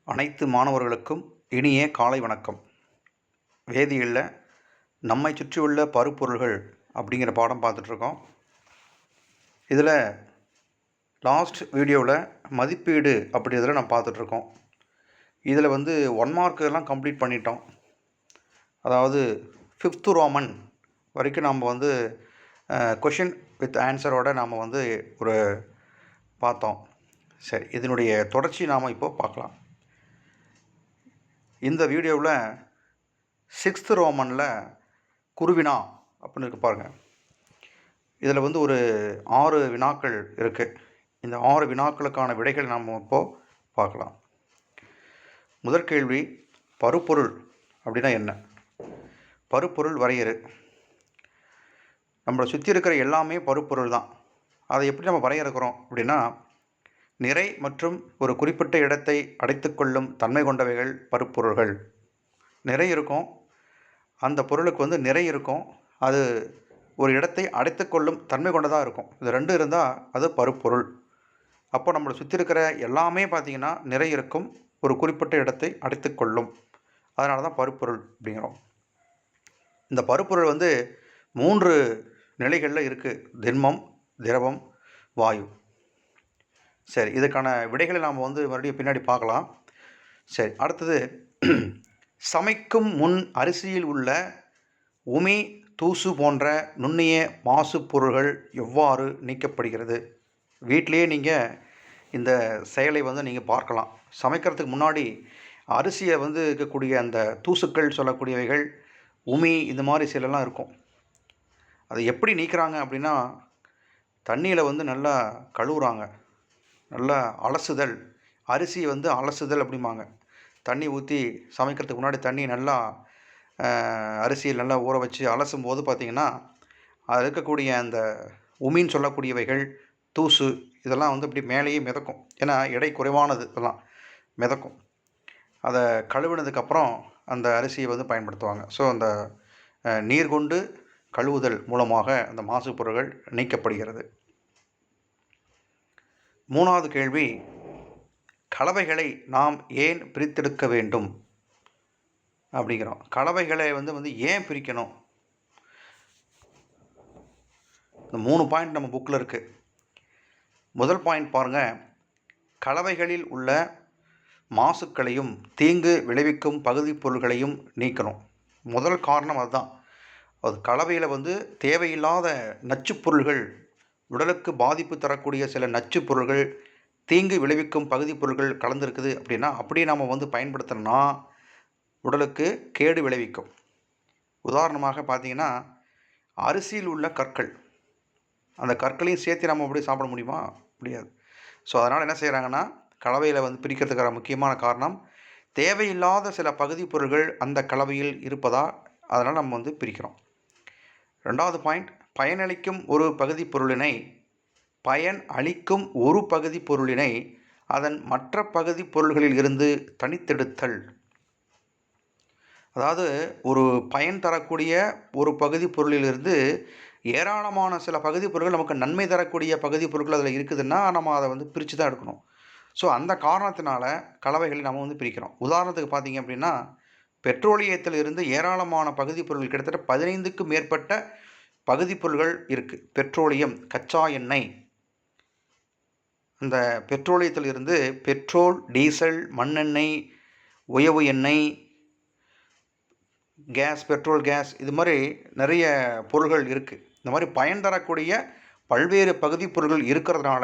அனைத்து மாணவர்களுக்கும் இனிய காலை வணக்கம். வேதியியலில் நம்மை சுற்றியுள்ள பருப்பொருள்கள் அப்படிங்கிற பாடம் பார்த்துட்ருக்கோம். இதில் லாஸ்ட் வீடியோவில் மதிப்பீடு அப்படிங்கிறத நம்ம பார்த்துட்ருக்கோம். இதில் 1 மார்க்கெல்லாம் கம்ப்ளீட் பண்ணிட்டோம். அதாவது 5th ரோமன் வரைக்கும் நாம் கொஷின் வித் ஆன்சரோடு நாம் ஒரு பார்த்தோம். சரி, இதனுடைய தொடர்ச்சி நாம் இப்போ பார்க்கலாம். இந்த வீடியோவில் 6th ரோமனில் குருவினா அப்படின்னு இருக்கு பாருங்கள். இதில் ஒரு 6 வினாக்கள் இருக்குது. இந்த 6 வினாக்களுக்கான விடைகள் நாம் இப்போது பார்க்கலாம். முதற் கேள்வி, பருப்பொருள் அப்படின்னா என்ன? பருப்பொருள் வரையறு. நம்மளை சுற்றி இருக்கிற எல்லாமே பருப்பொருள் தான். அதை எப்படி நம்ம வரையறுக்கிறோம் அப்படின்னா, நிறை மற்றும் ஒரு குறிப்பிட்ட இடத்தை அடைத்துக்கொள்ளும் தன்மை கொண்டவைகள் பருப்பொருள்கள். நிறை இருக்கும், அந்த பொருளுக்கு நிறை இருக்கும், அது ஒரு இடத்தை அடைத்துக்கொள்ளும் தன்மை கொண்டதாக இருக்கும். இது ரெண்டும் இருந்தால் அது பருப்பொருள். அப்போ நம்மளை சுற்றி இருக்கிற எல்லாமே பார்த்திங்கன்னா நிறை இருக்கும், ஒரு குறிப்பிட்ட இடத்தை அடைத்துக்கொள்ளும். அதனால தான் பருப்பொருள் அப்படிங்கிறோம். இந்த பருப்பொருள் 3 நிலைகளில் இருக்குது: திண்மம், திரவம், வாயு. சரி, இதுக்கான விடைகளை நாம் மறுபடியும் பின்னாடி பார்க்கலாம். சரி, அடுத்தது, சமைக்கும் முன் அரிசியில் உள்ள உமி, தூசு போன்ற நுண்ணிய மாசு பொருள்கள் எவ்வாறு நீக்கப்படுகிறது? வீட்டிலேயே நீங்கள் இந்த செயலை நீங்கள் பார்க்கலாம். சமைக்கிறதுக்கு முன்னாடி அரிசியை இருக்கக்கூடிய அந்த தூசுக்கள் சொல்லக்கூடியவைகள், உமி, இந்த மாதிரி சிலலாம் இருக்கும். அதை எப்படி நீக்கிறாங்க அப்படின்னா, தண்ணியில் நல்லா கழுவுறாங்க. நல்லா அலசுதல், அரிசி அலசுதல் அப்படிம்பாங்க. தண்ணி ஊற்றி சமைக்கிறதுக்கு முன்னாடி தண்ணி நல்லா அரிசியில் நல்லா ஊற வச்சு அலசும் போது பார்த்திங்கன்னா, அதில் இருக்கக்கூடிய அந்த உமின்னு சொல்லக்கூடியவைகள், தூசு, இதெல்லாம் இப்படி மேலேயே மிதக்கும். ஏன்னா எடை குறைவானது, இதெல்லாம் மிதக்கும். அதை கழுவினதுக்கப்புறம் அந்த அரிசியை பயன்படுத்துவாங்க. ஸோ அந்த நீர் கொண்டு கழுவுதல் மூலமாக அந்த மாசு பொருட்கள் நீக்கப்படுகிறது. 3வது கேள்வி, கலவைகளை நாம் ஏன் பிரித்தெடுக்க வேண்டும் அப்படிங்கிறோம். கலவைகளை ஏன் பிரிக்கணும்? இந்த 3 பாயிண்ட் நம்ம புக்கில் இருக்குது. முதல் பாயிண்ட் பாருங்கள், கலவைகளில் உள்ள மாசுக்களையும் தீங்கு விளைவிக்கும் பகுதி பொருள்களையும் நீக்கணும். முதல் காரணம் அதுதான். அது கலவையில் தேவையில்லாத நச்சுப்பொருள்கள், உடலுக்கு பாதிப்பு தரக்கூடிய சில நச்சு பொருள்கள், தீங்கு விளைவிக்கும் பகுதி பொருட்கள் கலந்துருக்குது அப்படின்னா, அப்படியே நம்ம பயன்படுத்தினா உடலுக்கு கேடு விளைவிக்கும். உதாரணமாக பார்த்திங்கன்னா, அரிசியில் உள்ள கற்கள், அந்த கற்களையும் சேர்த்து நம்ம அப்படியே சாப்பிட முடியுமா? முடியாது. ஸோ அதனால் என்ன செய்கிறாங்கன்னா, கலவையில் பிரிக்கிறதுக்கான முக்கியமான காரணம், தேவையில்லாத சில பகுதி பொருள்கள் அந்த கலவையில் இருப்பதா, அதனால் நம்ம பிரிக்கிறோம். 2வது பாயிண்ட், பயனளிக்கும் ஒரு பகுதி பொருளினை அதன் மற்ற பகுதி பொருள்களில் இருந்து தனித்தெடுத்தல். அதாவது ஒரு பயன் தரக்கூடிய ஒரு பகுதி பொருளிலிருந்து ஏராளமான சில பகுதி பொருட்கள், நமக்கு நன்மை தரக்கூடிய பகுதி பொருட்கள் அதில் இருக்குதுன்னா நம்ம அதை பிரித்து தான் எடுக்கணும். ஸோ அந்த காரணத்தினால கலவைகளை நம்ம பிரிக்கிறோம். உதாரணத்துக்கு பார்த்திங்க அப்படின்னா, பெட்ரோலியத்தில் இருந்து ஏராளமான பகுதி பொருட்கள், கிட்டத்தட்ட 15க்கும் மேற்பட்ட பகுதி பொருள்கள் இருக்குது. பெட்ரோலியம், கச்சா எண்ணெய், அந்த பெட்ரோலியத்தில் இருந்து பெட்ரோல், டீசல், மண்ணெண்ணெய், உயவு எண்ணெய், கேஸ், பெட்ரோல் கேஸ், இது மாதிரி நிறைய பொருள்கள் இருக்குது. இந்த மாதிரி பயன் தரக்கூடிய பல்வேறு பகுதி பொருள்கள் இருக்கிறதுனால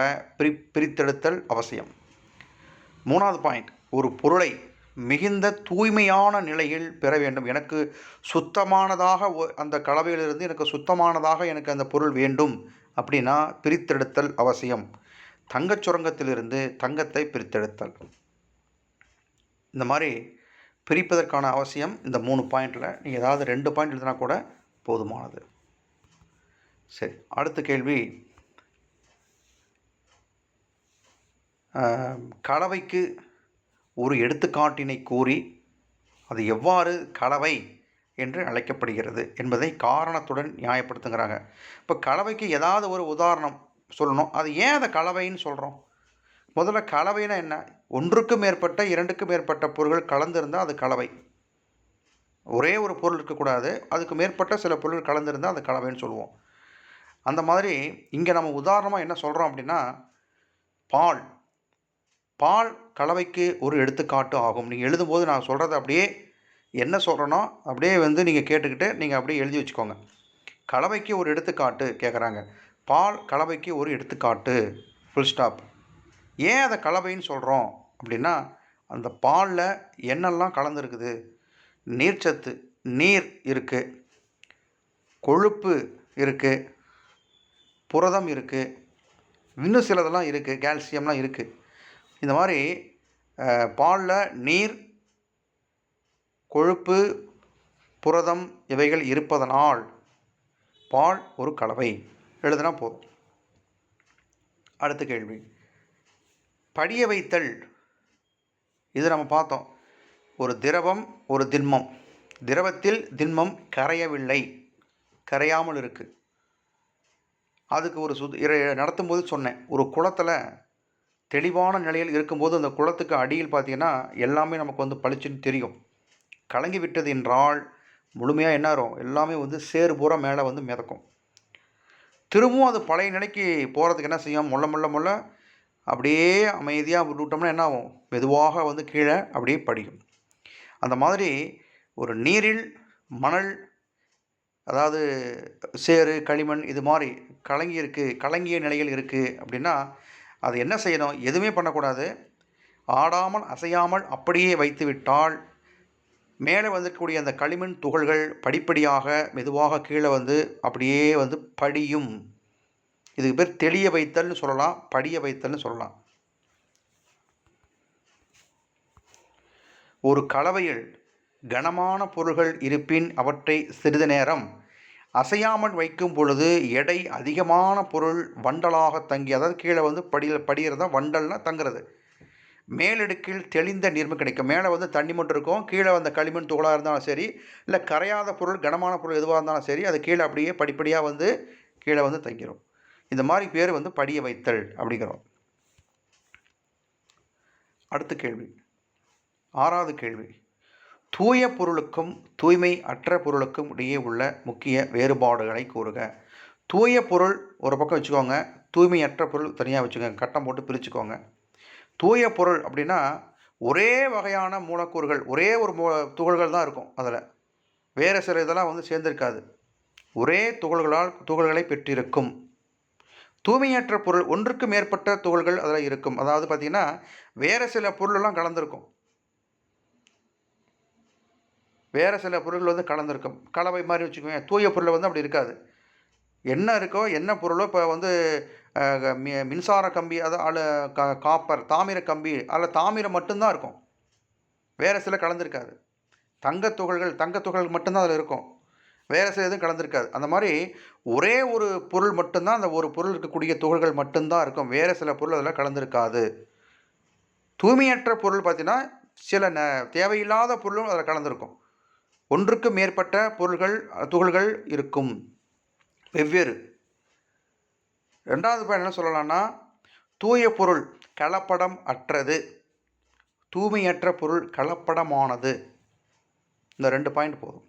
பிரித்தெடுத்தல் அவசியம். 3வது பாயிண்ட், ஒரு பொருளை மிகுந்த தூய்மையான நிலையில் பெற வேண்டும். எனக்கு சுத்தமானதாக, அந்த கலவையிலிருந்து எனக்கு சுத்தமானதாக எனக்கு அந்த பொருள் வேண்டும் அப்படின்னா பிரித்தெடுத்தல் அவசியம். தங்கச் சுரங்கத்திலிருந்து தங்கத்தை பிரித்தெடுத்தல். இந்த மாதிரி பிரிப்பதற்கான அவசியம் இந்த 3 பாயிண்டில். நீங்கள் ஏதாவது 2 பாயிண்ட் எழுதினா கூட போதுமானது. சரி, அடுத்த கேள்வி, கலவைக்கு ஒரு எடுத்துக்காட்டினை கூறி அது எவ்வாறு கலவை என்று அழைக்கப்படுகிறது என்பதை காரணத்துடன் நியாயப்படுத்துங்கிறாங்க. இப்போ கலவைக்கு ஏதாவது ஒரு உதாரணம் சொல்லணும். அது ஏன் அதை கலவைன்னு சொல்கிறோம்? முதல்ல கலவைனா என்ன? ஒன்றுக்கும் மேற்பட்ட, 2க்கும் மேற்பட்ட பொருள்கள் கலந்திருந்தா அது கலவை. ஒரே ஒரு பொருள் இருக்கக்கூடாது. அதுக்கு மேற்பட்ட சில பொருள்கள் கலந்திருந்தா அது கலவைன்னு சொல்லுவோம். அந்த மாதிரி இங்க நம்ம உதாரணமா என்ன சொல்றோம் அப்படின்னா, பால். பால் கலவைக்கு ஒரு எடுத்துக்காட்டு ஆகும். நீங்க எழுதும்போது நான் சொல்றத அப்படியே என்ன சொல்றேனோ, அப்படியே வந்து நீங்க கேட்டுக்கிட்டு, நீங்க அப்படியே எழுதி வச்சுக்கோங்க. கலவைக்கு ஒரு எடுத்துக்காட்டு கேட்குறாங்க. பால் கலவைக்கு ஒரு எடுத்துக்காட்டு. Full stop. ஏன் அத கலவைன்னு சொல்றோம் அப்படின்னா, அந்த பால்ல என்னெல்லாம் கலந்திருக்குது? நீர்ச்சத்து, நீர் இருக்கு, கொழுப்பு இருக்கு, புரதம் இருக்கு, இன்னும் சிலதெல்லாம் இருக்கு, கால்சியம்லாம் இருக்கு. இந்த மாரி பால்ல நீர், கொழுப்பு, புரதம் இவைகள் இருப்பதனால் பால் ஒரு கலவை. எழுதுனா போதும். அடுத்த கேள்வி. படிய வைத்தல். இது நம்ம பார்த்தோம். ஒரு திரவம், ஒரு திண்மம். திரவத்தில் திண்மம் கரையவில்லை. கரையாமல் இருக்கு. அதுக்கு ஒரு நடத்தும்போது சொன்னேன். ஒரு குளத்துல தெளிவான நிலையில் இருக்கும்போது அந்த குளத்துக்கு அடியில் பார்த்தீங்கன்னா, எல்லாமே நமக்கு வந்து பளிச்சுன்னு தெரியும். கலங்கி விட்டது என்றால் முழுமையா என்ன ஆகும்? எல்லாமே வந்து சேறு பூரா மேல வந்து மிதக்கும். திரும்பவும் அது பழைய நிலைக்கு போறதுக்கு என்ன செய்யும்? மொள்ள அப்படியே அமைதியா விட்டுட்டோம்னா என்ன ஆகும்? மெதுவாக வந்து கீழ அப்படியே படியும். அந்த மாதிரி ஒரு நீரில் மணல், அதாவது சேறு, களிமண் இது மாரி கலங்கிய நிலையில் இருக்கு அப்படின்னா, அது என்ன செய்யணும்? எதுவுமே பண்ணக்கூடாது. ஆடாமல், அசையாமல் அப்படியே வைத்துவிட்டால், மேலே வந்திருக்கக்கூடிய அந்த களிமண் துகள்கள் படிப்படியாக, மெதுவாக கீழ வந்து அப்படியே வந்து படியும். இதுக்கு பேர் தெளிய வைத்தல்னு சொல்லலாம், படிய வைத்தல்னு சொல்லலாம். ஒரு கலவையில் கனமான பொருள்கள் இருப்பின் அவற்றை சிறிது நேரம் அசையாமல் வைக்கும் பொழுது எடை அதிகமான பொருள் வண்டலாக தங்கி, அதாவது கீழே வந்து படிகிறதா வண்டல்னா தங்குறது. மேலடுக்கில் தெளிந்த நீர்மை கிடைக்கும். மேலே வந்து தண்ணி மட்டும் இருக்கும், கீழே வந்த களிமண் துகளாக இருந்தாலும் சரி, இல்லை கரையாத பொருள் கனமான பொருள் எதுவாக இருந்தாலும் சரி, அது கீழே அப்படியே படிப்படியாக வந்து கீழே வந்து தங்கிடும். இந்த மாதிரி பேர் வந்து படிய வைத்தல் அப்படிங்கிறோம். அடுத்த கேள்வி, 6வது கேள்வி. தூய பொருளுக்கும் தூய்மை அற்ற பொருளுக்கும் இடையே உள்ள முக்கிய வேறுபாடுகளை கூறுக. தூய பொருள் ஒரு பக்கம் வச்சுக்கோங்க, தூய்மையற்ற பொருள் தனியாக வச்சுக்கோங்க. கட்டம் போட்டு பிரிச்சுக்கோங்க. தூய பொருள் அப்படின்னா ஒரே வகையான மூலக்கூறுகள், ஒரே ஒரு துகள்கள் தான் இருக்கும். அதில் வேறு சில இதெல்லாம் வந்து சேர்ந்திருக்காது. ஒரே துகள்களை பெற்றிருக்கும். தூய்மையற்ற பொருள் ஒன்றுக்கு மேற்பட்ட துகள்கள் அதில் இருக்கும். அதாவது பார்த்தீங்கன்னா வேறு சில பொருளெல்லாம் கலந்துருக்கும். வேறு சில பொருட்கள் வந்து கலந்துருக்கும். கலவை மாதிரி வச்சுக்கோங்க. தூய பொருள் வந்து அப்படி இருக்காது. என்ன இருக்கோ, என்ன பொருளோ இப்போ வந்து மின்சார கம்பி, அது காப்பர், தாமிர கம்பி, அதில் தாமிரம் மட்டும்தான் இருக்கும். வேறு சில கலந்துருக்காது. தங்கத்துகள்கள் மட்டும்தான் அதில் இருக்கும். வேறு சில எதுவும் கலந்துருக்காது. அந்த மாதிரி ஒரே ஒரு பொருள் மட்டும்தான், அந்த ஒரு பொருள் இருக்கக்கூடிய துகள்கள் மட்டும்தான் இருக்கும். வேறு சில பொருள் அதில் கலந்துருக்காது. தூய்மையற்ற பொருள் பார்த்தீங்கன்னா சில தேவையில்லாத பொருளும் அதில் கலந்துருக்கும். ஒன்றுக்கு மேற்பட்ட துகள்கள் இருக்கும். வெவ்வேறு. 2வது பாயிண்ட் என்ன சொல்லலாம்னா, தூய பொருள் கலப்படம் அற்றது, தூய்மையற்ற பொருள் கலப்படமானது. இந்த 2 பாயிண்ட் போதும்.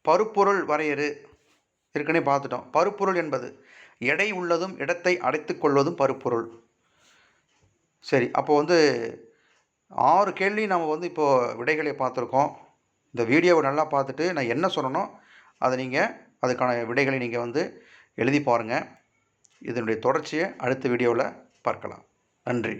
பருப்பொருள் வரையறு ஏற்கனவே பார்த்துட்டோம். பருப்பொருள் என்பது எடை உள்ளதும் இடத்தை அடைத்து கொள்வதும் பருப்பொருள். சரி, அப்போ வந்து 6 கேள்வி நம்ம வந்து இப்போது விடைகளை பார்த்துருக்கோம். இந்த வீடியோவை நல்லா பார்த்துட்டு நான் என்ன சொன்னனோ அதை நீங்கள் அதுக்கான விடைகளை நீங்கள் வந்து எழுதி பாருங்கள். இதனுடைய தொடர்ச்சியை அடுத்த வீடியோவில் பார்க்கலாம். நன்றி.